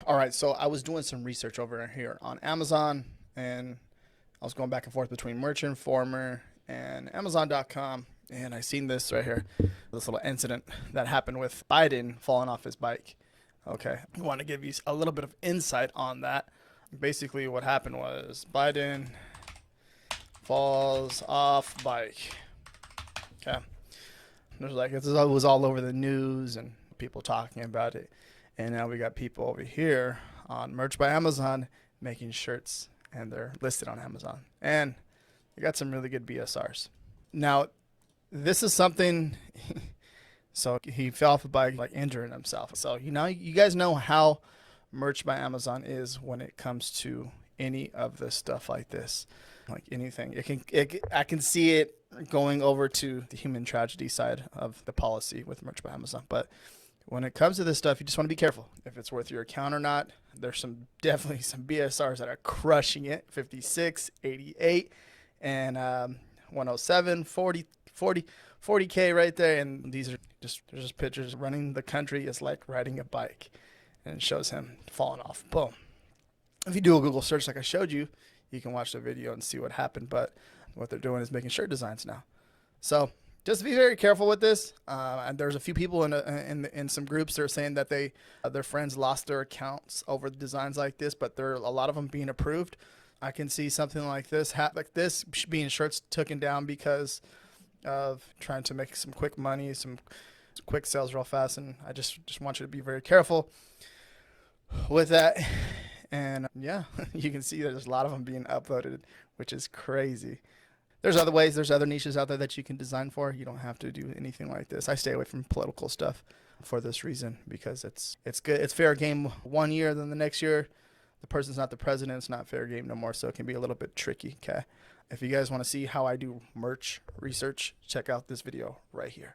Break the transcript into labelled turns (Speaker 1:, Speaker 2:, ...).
Speaker 1: All right, so I was doing some research over here on Amazon, and I was going back and forth between Merchant Informer and Amazon.com, and I seen this right here, this little incident that happened with Biden falling off his bike. Okay, I want to give you a little bit of insight on that. Basically, what happened was Biden falls off bike. Okay, there's like it was all over the news and people talking about it, and now we got people over here on Merch by Amazon making shirts, and they're listed on Amazon, and they got some really good BSRs. Now, this is something. So he fell off a bike, like injuring himself. So you guys know how Merch by Amazon is when it comes to any of this stuff like this, like anything. I can see it going over to the human tragedy side of the policy with Merch by Amazon. But when it comes to this stuff, you just want to be careful if it's worth your account or not. There's definitely some BSRs that are crushing it, 56, 88, and 107, 40K right there. And these are just pictures. Running the country is like riding a bike, and it shows him falling off. Boom. If you do a Google search like I showed you, you can watch the video and see what happened. But what they're doing is making shirt designs now. So just be very careful with this. And there's a few people in some groups that are saying that their friends lost their accounts over designs like this, but there are a lot of them being approved. I can see something like this being shirts taken down because of trying to make some quick money, some quick sales real fast, and I just want you to be very careful with that. And yeah, you can see there's a lot of them being uploaded, which is crazy. There's other ways, there's other niches out there that you can design for. You don't have to do anything like this. I stay away from political stuff for this reason, because it's good. It's fair game one year, then the next year the person's not the president. It's not fair game no more, so it can be a little bit tricky. Okay, if you guys want to see how I do merch research, check out this video right here.